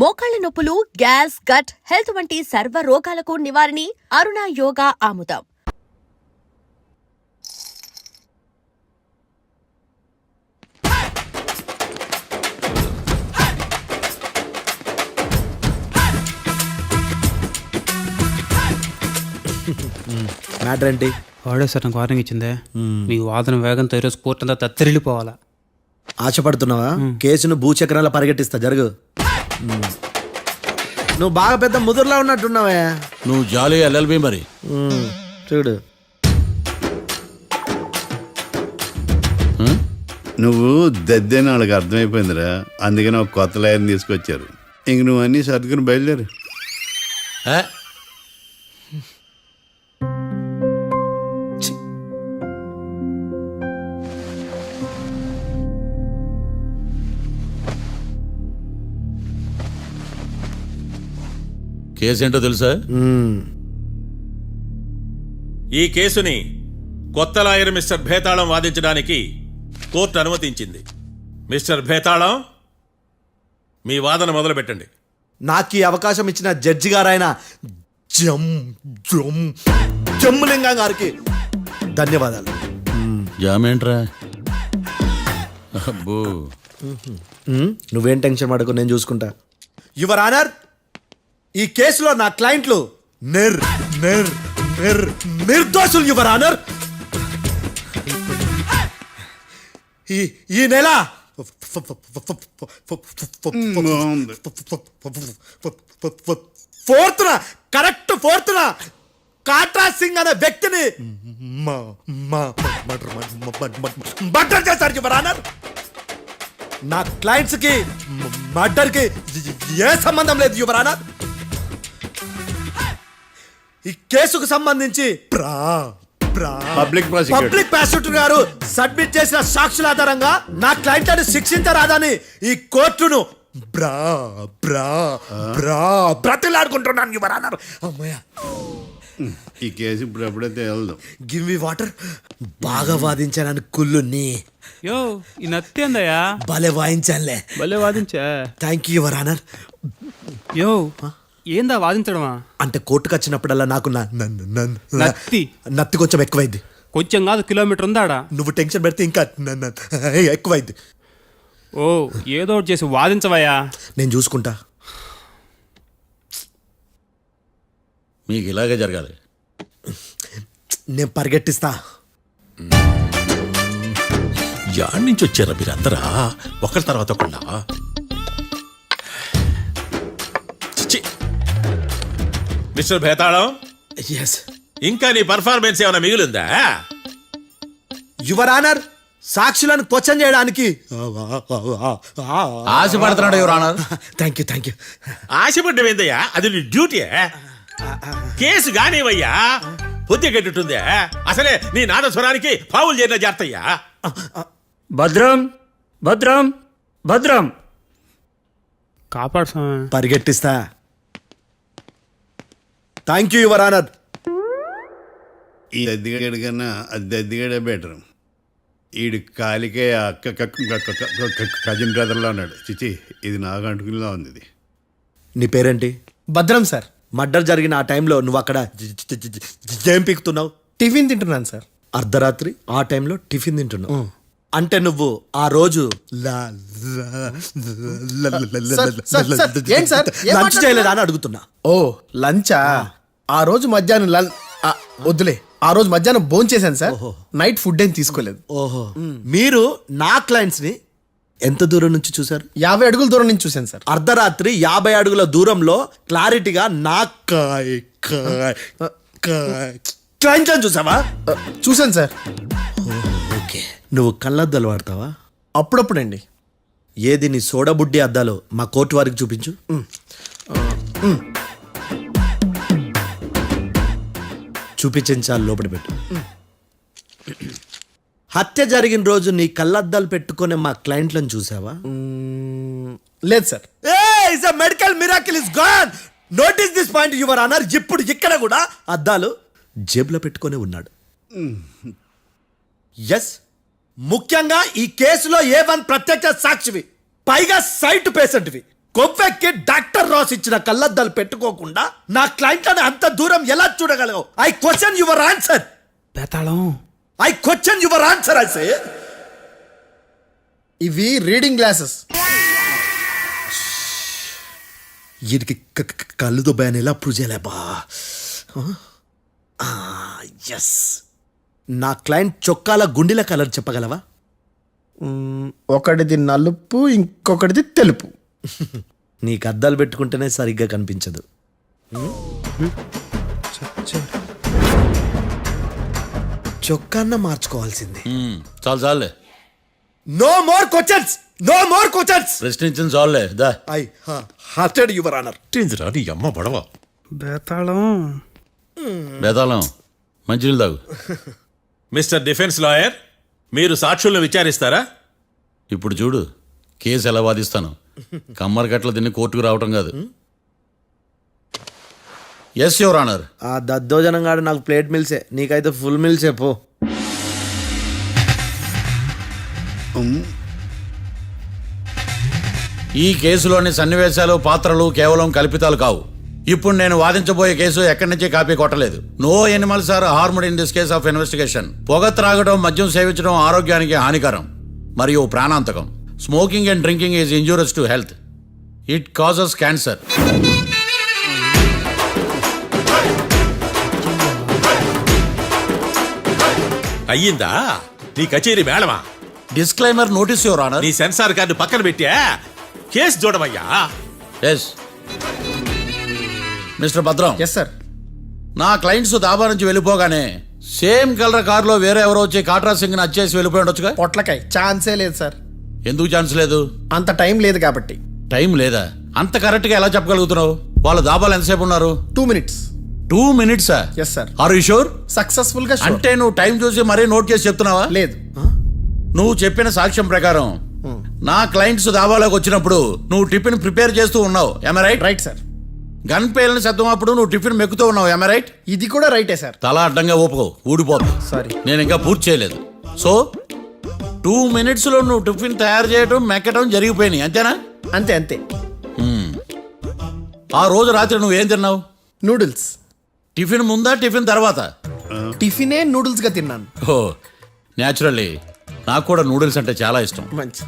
మోకాళ్ల నొప్పులు, gas, gut health వంటి సర్వ రోగాలకు నివారణి అరుణ యోగా ఆముదం. మ్యాటర్ ఏంటి? వాడే సార్ నాకు వార్నింగ్ ఇచ్చిందే, మీ వాదన వేగంతో ఈరోజు కోర్టు అంతా తత్తరిల్లిపోవాలా. ఆశపడుతున్నావా? కేసును భూచక్రాల పరిగెట్టిస్తా, జరుగు. నువ్వు బాగా పెద్ద ముదురులా ఉన్నట్టున్నావే. నువ్వు జాలి ఎల్ఎల్బి మరి. చూడు, నువ్వు దద్దేని వాళ్ళకి అర్థమైపోయిందిరా, అందుకని ఒక కొత్త లాయర్ని తీసుకొచ్చారు. ఇంక నువ్వు అన్నీ సర్దుకుని బయలుదేరు. కేసేంటో తెలుసా? ఈ కేసుని కొత్త లాయర్ మిస్టర్ భేతాళం వాదించడానికి కోర్టు అనుమతించింది. మిస్టర్ భేతాళం, మీ వాదన మొదలు పెట్టండి. నాకు ఈ అవకాశం ఇచ్చిన జడ్జి గారైన జమ్ములింగం గారికి ధన్యవాదాలు. జామేంట్రా? అబ్బో, నువ్వేం టెన్షన్ పడకు, నేను చూసుకుంటా. యువర్ ఆనర్, ఈ కేసులో నా క్లయింట్లు నిర్దోషులు యువర్ ఆనర్. ఈ నెల 4th correct 4th Katra Singh అనే వ్యక్తిని మర్డర్ చేశారు యువర్ ఆనర్. నా క్లయింట్స్ కి మర్డర్ కి ఏ సంబంధం లేదు యువర్ ఆనర్. ఈ కేసుకు సంబంధించి పబ్లిక్ ప్రాసిక్యూటర్ గారు సబ్మిట్ చేసిన సాక్షుల ఆధారంగా నా క్లయింట్లను శిక్షించరాదని ఈ కోర్టును బ్రతిలాడుకుంటున్నాను యువర్ ఆనర్. అమ్మయ్య, ఈ కేసు ఇప్పుడు ఎప్పుడైతే వెళ్దాం. Give me water. బాగా వాదించానని కుళ్ళుని. యో, ఈ నత్తేందయ్యా? భలే వాయించానులే. భలే వాదించా. Thank you your honour. యో, ఏందా వాదించడమా? అంటే కోర్టుకు వచ్చినప్పుడల్లా నాకు నత్తి కొంచెం ఎక్కువైంది. కొంచెం కాదు, కిలోమీటర్ ఉందాడా. నువ్వు టెన్షన్ పెడితే ఇంకా ఎక్కువైంది. ఓ, ఏదో ఒకటి చేసి వాదించవయ్యా. నేను చూసుకుంటా. మీకు ఇలాగే జరగాలి. నేను పరిగెట్టిస్తా. యాడ్ నుంచి వచ్చారా మీరందరా? ఒకరి తర్వాత ఒకళ్ళ? మిస్టర్ భేతాళం, ఎస్ ఇంకా నీ పర్ఫార్మెన్స్ ఏమైనా మిగిలిందా? యువర్ ఆనర్, సాక్షులను క్వశ్చన్ చేయడానికి ఆశపడుతున్నాడు యువర్ ఆనర్. Thank you. ఆశపడ్డం ఏందయ్యా? అది నీ డ్యూటీ. కేసు గానేవయ్యా, పొద్దు గట్టుందే. అసలే నీ నాదస్వరానికి పావులు చేరిన జాగ్రత్తయ్యా. భద్రం భద్రం భద్రం. కాపాడు స్వామి. పరిగెట్టిస్తా. Thank you your honour. ఈ దద్దిగడి కన్నా అది దద్దిగడే బెటర్. ఈడు కాలికే కజిన్ బ్రదర్లో ఉన్నాడు. చిచి, ఇది నాకు అంటుకునిలా ఉంది. ఇది నీ పేరేంటి? భద్రం సార్. మర్డర్ జరిగిన ఆ టైంలో నువ్వు అక్కడ ఏం పీకుతున్నావు? టిఫిన్ తింటున్నాను సార్. అర్ధరాత్రి ఆ టైంలో టిఫిన్ తింటున్నావు అంటే నువ్వు ఆ రోజు లంచ్ చేయలేదా అని అడుగుతున్నా. ఓ, లంచా? ఆ రోజు మధ్యాహ్నం వద్దులే, ఆ రోజు మధ్యాహ్నం భోజనం చేశాను సార్. నైట్ ఫుడ్ ఏం తీసుకోలేదు. ఓహో, మీరు నా క్లయింట్స్ ని ఎంత దూరం నుంచి చూసారు? 50 అడుగుల దూరం నుంచి చూశాను సార్. అర్ధరాత్రి 50 అడుగుల దూరంలో క్లారిటీగా నా క్లయింట్లను చూసావా? చూశాను సార్. ఓకే, నువ్వు కళ్ళద్దాలు వాడతావా? అప్పుడప్పుడండి. ఏది నీ సోడబుడ్డి అద్దాలు మా కోర్టు వారికి చూపించు. చూపించాలి, లోపల పెట్టు. హత్య జరిగిన రోజు నీ కళ్ళద్దాలు పెట్టుకునే మా క్లయింట్లను చూసావా? లేదు sir. Medical miracle is gone. Notice this point your honour. ఇప్పుడు ఇక్కడ కూడా అద్దాలు జేబులో పెట్టుకునే ఉన్నాడు. ఎస్, ముఖ్యంగా ఈ కేసులో A1 ప్రత్యక్ష సాక్షివి, పైగా సైట్ పేషెంట్వి. కొవ్వెక్కి డాక్టర్ రాస్ ఇచ్చిన కళ్ళద్దాలు పెట్టుకోకుండా నా క్లయింట్ అని అంత దూరం ఎలా చూడగలవు? I question your answer. బేతాళం I question your answer. I say ఇవి రీడింగ్ గ్లాసెస్. వీడికి కళ్ళు దుబ్బాయని ఎలా ప్రూవ్ చేయలేబా? ఎస్, నా క్లయింట్ చొక్కాల గుండెల కలర్ చెప్పగలవా? ఒకటిది నలుపు, ఇంకొకటిది తెలుపు. నీకు అద్దాలు పెట్టుకుంటేనే సరిగ్గా కనిపించదు. చొక్కాన్న మార్చుకోవాల్సింది. చాలు చాలులే, no more questions, no more questions. ప్రశ్నించిన చాలులే దా. I hearted your honour. ఏందిరా నీ అమ్మ పడవ. బేతాళం బేతాళం మంచినీళ్ళు తాగు. మిస్టర్ డిఫెన్స్ లాయర్, మీరు సాక్షులను విచారిస్తారా? ఇప్పుడు చూడు కేసు ఎలా వాదిస్తాను. కమ్మరి కట్ల తిని కోర్టుకు రావటం కాదు. Yes your honour. ఆ దద్దోజనం గాడు నాకు ప్లేట్ మిల్సే, నీకైతే ఫుల్ మిల్సే పో. ఈ కేసులోని సన్నివేశాలు పాత్రలు కేవలం కల్పితాలు కావు. ఇప్పుడు నేను వాదించబోయే కేసు ఎక్కడి నుంచి కాపీ కొట్టలేదు. No animals are harmed in this case of investigation. పొగ త్రాగడం, మద్యం సేవించడం ఆరోగ్యానికి హానికరం మరియు ప్రాణాంతకం. Smoking and drinking is injurious to health. It causes cancer. అయ్యిందా నీ కచేరీ మేడమా? Disclaimer notice your honour. నీ సెన్సార్ కార్డు పక్కన పెట్టా కేసు చూడమయ్యా. Yes mister Bhadram. Yes sir. నా క్లయింట్స్ దాబా నుంచి వెళ్ళిపోగానే సేమ్ కలర్ కారులో వేరే ఎవరో వచ్చి కాట్రా సింగ్ ని వచ్చేసి వెళ్ళిపోయి ఉండొచ్చుగా. పొట్లకాయ ఛాన్సే లేదు సార్. ఎందుకు ఛాన్స్ లేదు? అంత టైం లేదు కాబట్టి. టైం లేదా? అంత కరెక్ట్ గా ఎలా చెప్పగలుగుతున్నావు? వాళ్ళ దాబాలు ఎంతసేపు ఉన్నారు? 2 minutes. 2 minutes? Yes sir. Are you sure? Successful గా sure. అంటే నువ్వు టైం చూసి మరీ నోట్ చేసి చెప్తున్నావా? లేదు. నువ్వు చెప్పిన సాక్ష్యం ప్రకారం నా క్లయింట్స్ దాబాలోకి వచ్చినప్పుడు నువ్వు టిఫిన్ ప్రిపేర్ చేస్తూ ఉన్నావు. am I right? Right sir. Gun పేలిన శబ్దం అప్పుడు నువ్వు టిఫిన్ మెక్కుతూ ఉన్నావు. am I right? ఇది కూడా రైటే సార్. తల అడ్డంగా ఊపుకో, ఊడిపోతుంది. సారీ. నేను ఇంకా పూర్తి చేయలేదు. సో 2 minutes లో నువ్వు టిఫిన్ తయారు చేయడం, మెక్కడం జరిగిపోయినాయి, అంతేనా? అంతే అంతే. ఆ రోజు రాత్రి నువ్వేం తిన్నావు? నూడిల్స్. టిఫిన్ ముందా, టిఫిన్ తర్వాత? టిఫినే నూడిల్స్ గా తిన్నాను. ఓ న్యాచురల్లీ నాకు కూడా నూడిల్స్ అంటే చాలా ఇష్టం. మంచి.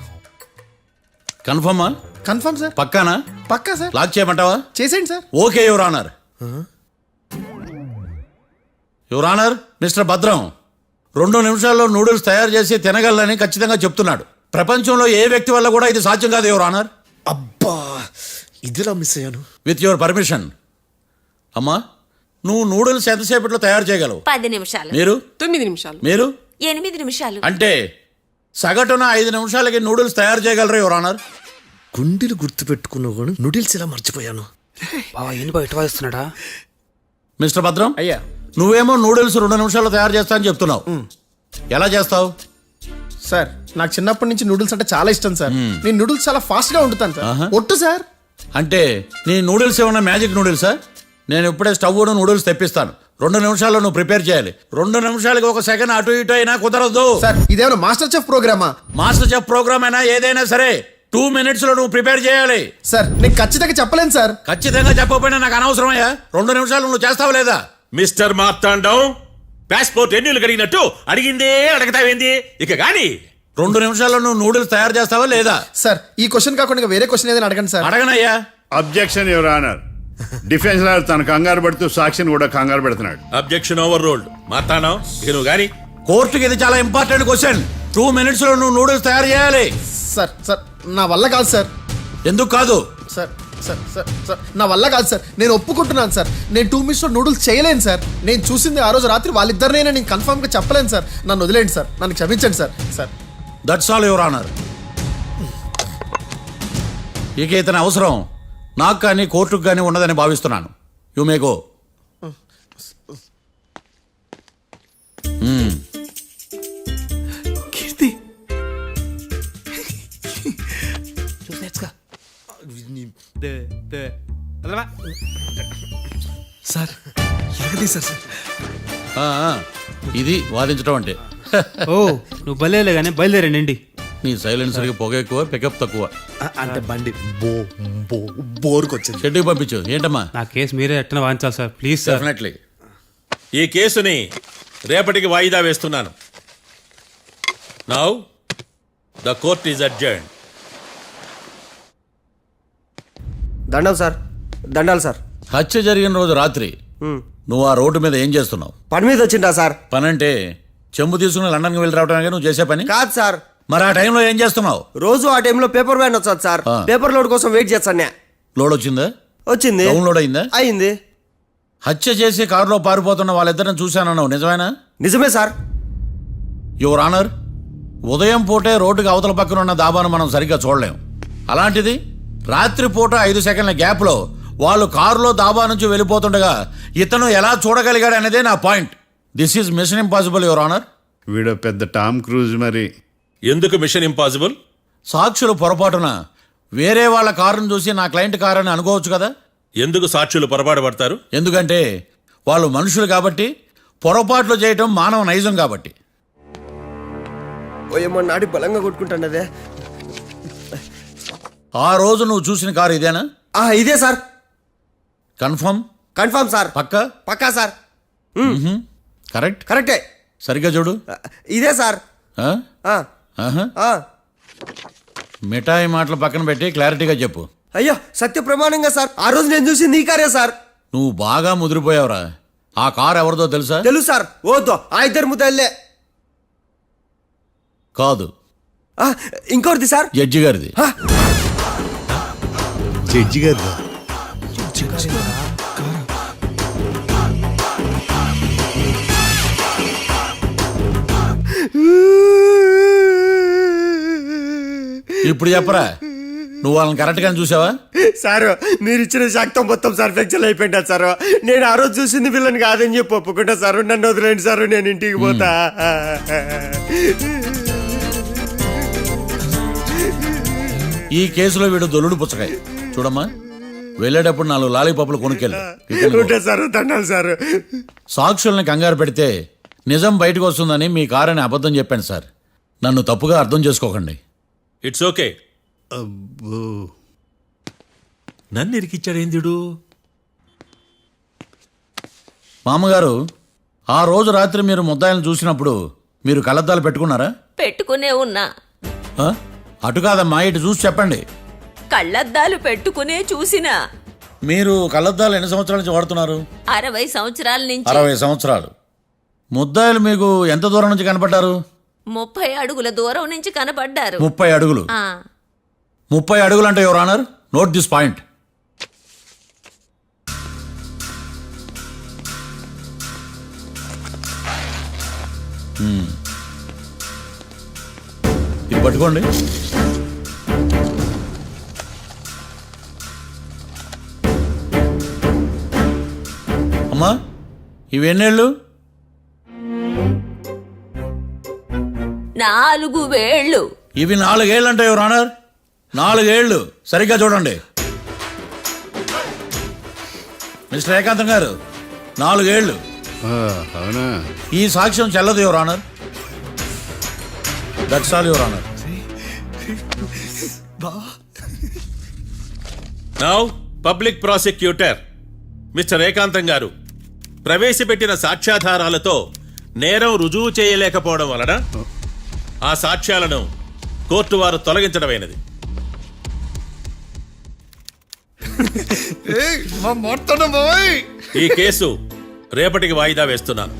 కన్ఫర్మా? Confirm sir. పక్కానా? పక్కా సార్. లాక్ చేయమంటావా? చేసేయండి sir. Okay your honour. Your honour, mister Bhadram 2 నిమిషాల్లో నూడిల్స్ తయారు చేసి తినగలని ఖచ్చితంగా చెప్తున్నాడు. ప్రపంచంలో ఏ వ్యక్తి వల్ల కూడా ఇది సాధ్యం కాదు యువర్ ఆనర్. అబ్బా, ఇదిలా మిస్ అయ్యాను. With your permission. అమ్మా, నువ్వు నూడిల్స్ ఎంతసేపట్లో తయారు చేయగలవు? 10 నిమిషాలు. మీరు? 9 నిమిషాలు. మీరు? 8 నిమిషాలు. అంటే సగటున 5 నిమిషాలకి నూడిల్స్ తయారు చేయగలరు యువర్ ఆనర్. గుండెలు గుర్తు పెట్టుకున్నావు కానీ నూడిల్స్ ఎలా మర్చిపోయాను. బావా ఏంటి బయట వాయిస్తున్నాడా? మిస్టర్ భద్రం, అయ్యా. నువ్వేమో నూడిల్స్ 2 నిమిషాల్లో తయారు చేస్తా అని చెప్తున్నావు. ఎలా చేస్తావు? సార్ నాకు చిన్నప్పటి నుంచి నూడిల్స్ అంటే చాలా ఇష్టం సార్. నేను నూడిల్స్ చాలా ఫాస్ట్ గా వండుతాను సార్. ఒట్టు సార్. అంటే నీ నూడిల్స్ ఏమన్నా మ్యాజిక్ నూడిల్సా? నేను ఇప్పుడే స్టవ్ నూడిల్స్ తెప్పిస్తాను. 2 నిమిషాల్లో నువ్వు ప్రిపేర్ చేయాలి. 2 నిమిషాలకి 1 సెకండ్ అటు ఇటు అయినా కుదరదు. సార్ ఇదేమైనా మాస్టర్ చెఫ్ ప్రోగ్రామా? మాస్టర్ చెఫ్ ప్రోగ్రామ్ అయినా ఏదైనా సరే 2 minutes లో నువ్వు ప్రిపేర్ చేయాలి. సార్ నేను ఖచ్చితంగా చెప్పలేను సార్. ఖచ్చితంగా చెప్పకపోయినా నాకు అనవసరమయ్యా. 2 నిమిషాలు నువ్వు చేస్తావా లేదా? మిస్టర్ మార్తాండం, పాస్పోర్ట్ ఎన్నిళ్ళు కడిగినట్టు అడిగిందే అడగతావేంది? ఇక గాని 2 నిమిషాల్లో నువ్వు నూడిల్స్ తయారు చేస్తావా లేదా? సార్ ఈ క్వశ్చన్ కాకుండా ఇంకా వేరే క్వశ్చన్ ఏదైనా అడగండి సార్. అడగనయ్యా. Objection your honour. Defence lawyer తన కంగారు పడుతూ సాక్షిని కూడా కంగారు పెడుతున్నాడు. Objection over ruled. మార్తాండం, ఇక నువ్వు గాని. కోర్టుకి ఇది చాలా ఇంపార్టెంట్ క్వశ్చన్. 2 minutes లో నువ్వు నూడిల్స్ తయారు చేయాలి. సార్ సార్ నా వల్ల కాదు సార్. ఎందుకు కాదు? సార్ సార్ సార్ సార్ నా వల్ల కాదు సార్. నేను ఒప్పుకుంటున్నాను సార్. నేను 2 minutes లో నూడిల్స్ చేయలేను సార్. నేను చూసింది ఆ రోజు రాత్రి వాళ్ళిద్దరినైనా నేను కన్ఫర్మ్ గా చెప్పలేను సార్. నన్ను వదిలేండి సార్. నన్ను క్షమించండి sir. Sir that's all your honour. ఇక ఇతని అవసరం నాకు కానీ కోర్టుకు కానీ ఉండదని భావిస్తున్నాను. You may go. కీర్తి చూసేచ్చుగా సార్ ఎరగదీశారు సార్. ఇది వాదించడం అంటే. ఓ నువ్వు బయలుదేరలే కానీ బయలుదేరండి. నీ సైలెన్సర్కి పొగ ఎక్కువ పికప్ తక్కువ. అంటే బండి బోర్కొచ్చింది. షెడ్యూల్ పంపించు. ఏంటమ్మా? నా కేసు మీరే ఎట్టన వాయించాలి సార్, ప్లీజ్ సార్. డెఫినెట్లీ ఈ కేసుని రేపటికి వాయిదా వేస్తున్నాను. Now the court is adjourned. దండం సార్, దండాలు సార్. హత్య జరిగిన రోజు రాత్రి నువ్వు ఆ రోడ్డు మీద ఏం చేస్తున్నావు? పని మీద వచ్చిందా సార్? పని అంటే చెంబు తీసుకుని లండన్కి వెళ్ళి రావడానికి నువ్వు చేసే పని కాదు సార్, మరి ఆ టైంలో ఏం చేస్తున్నావు? రోజు ఆ టైంలో పేపర్ వ్యాన్ వచ్చాది సార్. ఆ. పేపర్ లోడ్ కోసం వెయిట్ చేస్తాను. లోడ్ వచ్చిందా? వచ్చింది. డౌన్లోడ్ అయిందా? అయింది. హత్య చేసి కారులో పారిపోతున్న వాళ్ళిద్దరిని చూశానన్నావు, నిజమేనా? నిజమే సార్. యువర్ ఆనర్, ఉదయం పూటే రోడ్డుకి అవతల పక్కన ఉన్న దాబాను మనం సరిగ్గా చూడలేం. అలాంటిది రాత్రి పూట 5 సెకండ్ల గ్యాప్లో వాళ్ళు కారులో దాబా నుంచి వెళ్ళిపోతుండగా ఇతను ఎలా చూడగలిగాడు అనేదే నా point. This is mission impossible your honour. వీడో పెద్ద టామ్ క్రూజ్ మరి. ఎందుకు మిషన్ ఇంపాసిబుల్? సాక్షులు పొరపాటున వేరే వాళ్ళ కారును చూసి నా క్లయింట్ కారు అని అనుకోవచ్చు కదా. ఎందుకు సాక్షులు పొరపాటు పడతారు? ఎందుకంటే వాళ్ళు మనుషులు కాబట్టి, పొరపాట్లు చేయటం మానవ నైజం కాబట్టి. ఓయమ్మ, నాటి బలంగా కొట్టుకుంటానదే. ఆ రోజు నువ్వు చూసిన కారు ఇదేనా? ఇదే సార్. కన్ఫర్మ్? Confirm sir. పక్కా? పక్కా సార్. కరెక్ట్? కరెక్టే. సరిగ్గా చూడు. ఇదే సార్. ఆ? ఆ, ఆహా. ఆ. మిఠాయి మాటలు పక్కన పెట్టి క్లారిటీగా చెప్పు. అయ్యో, సత్య ప్రమాణంగా సార్, ఆ రోజు నేను చూసింది ఈ కారే సార్. నువ్వు బాగా ముదిరిపోయావురా. ఆ కారు ఎవరిదో తెలుసా? తెలుసు సార్. ఓతో ఆ ఇద్దరు ముద్దల్లే. కాదు, ఇంకోటిది సార్. జడ్జి గారిది. జడ్జి గారు ఇప్పుడు చెప్పరా, నువ్వు వాళ్ళని కరెక్ట్గానే చూసావా? సార్, మీరు ఇచ్చిన శాక్తం మొత్తం సార్ ఫ్లెక్చర్ అయిపోయింటా సార్. నేను ఆ రోజు చూసింది వీళ్ళని కాదని చెప్పి ఒప్పుకుంటా సార్. నన్ను వదిలేండి సార్, నేను ఇంటికి పోతా. ఈ కేసులో వీడు దొల్లుడు పుచ్చకాయ. చూడమ్మా, వెళ్ళేటప్పుడు 4 లాలీపాపులు కొనుక్కెళ్ళు. ఉంటా సార్, దండాలి సార్. సాక్షుల్ని కంగారు పెడితే నిజం బయటకు వస్తుందని మీ కారని అబద్ధం చెప్పాను సార్. నన్ను తప్పుగా అర్థం చేసుకోకండి. It's okay. అబ్బో. నన్ను ఇరికిచ్చాడేందుడు? మామగారు, ఆ రోజు రాత్రి మీరు ముద్దాయిలను చూసినప్పుడు మీరు కళ్ళద్దాలు పెట్టుకున్నారా? పెట్టుకునే ఉన్నా. ఆ? అటు కాదమ్మా, ఇటు చూసి చెప్పండి. కళ్ళద్దాలు పెట్టుకునే చూసినా. మీరు కళ్ళద్దాలు ఎన్ని సంవత్సరాల నుంచి వాడుతున్నారు? 60 సంవత్సరాల నుంచి. 60 సంవత్సరాలు. ముద్దాయిలు మీకు ఎంత దూరం నుంచి కనపడ్డారు? 30 అడుగుల దూరం నుంచి కనపడ్డారు. 30 అడుగులు. 30 అడుగులు అంటే your honour, note this point. ఇది పట్టుకోండి. అమ్మా, ఇవెన్నేళ్ళు? 4 వేళ్ళు. ఇవి 4 ఏళ్ళు అంటే యువర్ ఆనర్, 4 ఏళ్ళు. సరిగ్గా చూడండి మిస్టర్ ఏకాంతం గారు, 4 ఏళ్ళు. అవునా? ఈ సాక్ష్యం చెల్లదు your honour. That's all your honour. Now public prosecutor mister ఏకాంతం గారు ప్రవేశపెట్టిన సాక్ష్యాధారాలతో నేరం రుజువు చేయలేకపోవడం వలన ఆ సాక్ష్యాలను కోర్టు వారు తొలగించడమైనది. ఈ కేసు రేపటికి వాయిదా వేస్తున్నాను.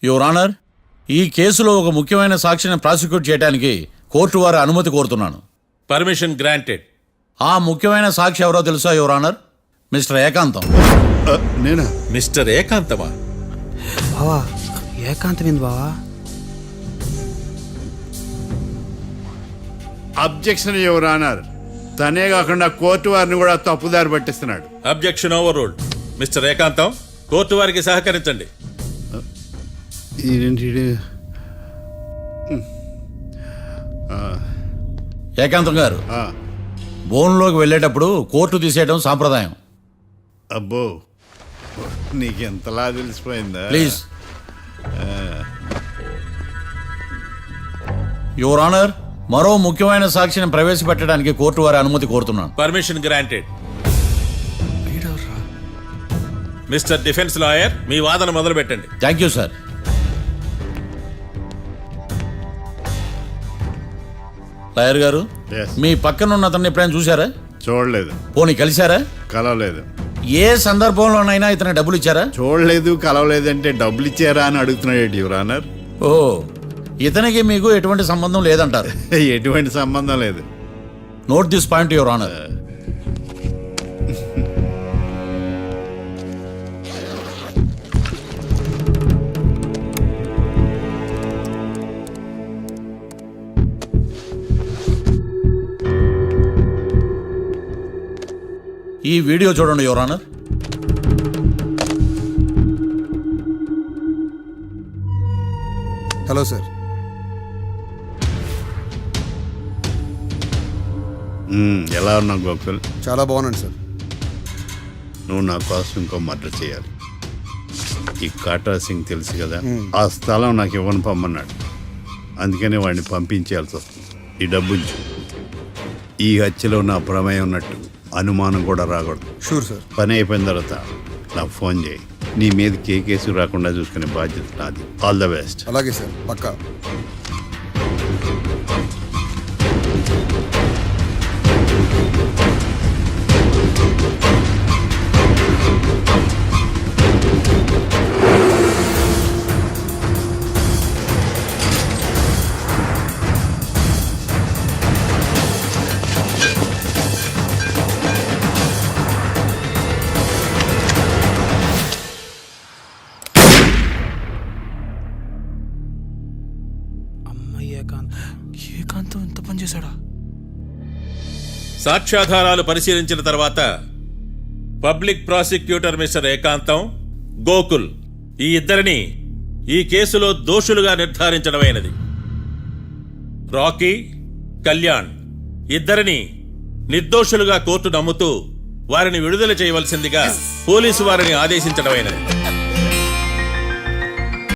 యువర్ ఆనర్, ఈ కేసులో ఒక ముఖ్యమైన సాక్షిని ప్రాసిక్యూట్ చేయడానికి కోర్టు వారి అనుమతి కోరుతున్నాను. Permission granted. ఆ ముఖ్యమైన సాక్షి ఎవరో తెలుసా యువర్ ఆనర్? మిస్టర్ ఏకాంతం. నేనా? మిస్టర్ ఏకాంతమా? బావా, ఏకాంతమైంది బావా. Objection your honour. తనే కాకుండా కోర్టు వారిని కూడా తప్పుదారి పట్టిస్తున్నాడు. Objection overruled. Mister Ekantham, court వారికి సహకరించండి. ఏకాంతం గారు, బోన్లోకి వెళ్ళేటప్పుడు కోర్టు తీసేయడం సాంప్రదాయం. అబ్బో, నీకెంతలా తెలిసిపోయిందా? ప్లీజ్. యువర్ ఆనర్, మరో ముఖ్యమైన సాక్షిని ప్రవేశపెట్టడానికి కోర్టు వారి అనుమతి కోరుతున్నాను. Permission granted. Mister defence lawyer, మీ వాదన మొదలు పెట్టండి. Thank you sir. లాయర్ గారు, Yes. మీ పక్కన ఉన్న అతన్ని ఎప్పుడైనా చూసారా? చూడలేదు, పోనీ కలిశారా? కలవలేదు. ఏ సందర్భంలోనైనా ఇతను డబ్బులు ఇచ్చారా? చూడలేదు, కలవలేదంటే డబ్బులు ఇచ్చారా అని అడుగుతున్నాడు యువర్ ఆనర్. ఓ, ఇతనికి మీకు ఎటువంటి సంబంధం లేదంటారు. ఎటువంటి సంబంధం లేదు. Note this point your honour. ఈ వీడియో చూడండి యువర్ ఆనర్. Hello sir. ఎలా ఉన్నావు గోకుల్? చాలా బాగున్నాను సార్. నువ్వు నా కోసం ఇంకో మర్డర్ చేయాలి. ఈ కాటా సింగ్ తెలుసు కదా, ఆ స్థలం నాకు ఇవ్వని పొమ్మన్నాడు. అందుకనే వాడిని పంపించాల్సి వస్తుంది. ఈ డబ్బు ఉంచు. ఈ హత్యలో నా ప్రమేయం ఉన్నట్టు అనుమానం కూడా రాకూడదు. Sure sir. పని అయిపోయిన తర్వాత నాకు ఫోన్ చేయి. నీ మీద కేసు రాకుండా చూసుకునే బాధ్యత నాది. All the best. అలాగే సార్, పక్కా. ఏకాంతం ఎంత పని చేశాడా? సాక్ష్యాధారాలు పరిశీలించిన తర్వాత పబ్లిక్ ప్రాసిక్యూటర్ మిస్టర్ ఏకాంతం, గోకుల్ ఈ ఇద్దరిని ఈ కేసులో దోషులుగా నిర్ధారించడమైనది. రాకీ, కళ్యాణ్ ఇద్దరిని నిర్దోషులుగా కోర్టు నమ్ముతూ వారిని విడుదల చేయవలసిందిగా పోలీసు వారిని ఆదేశించడమైనది.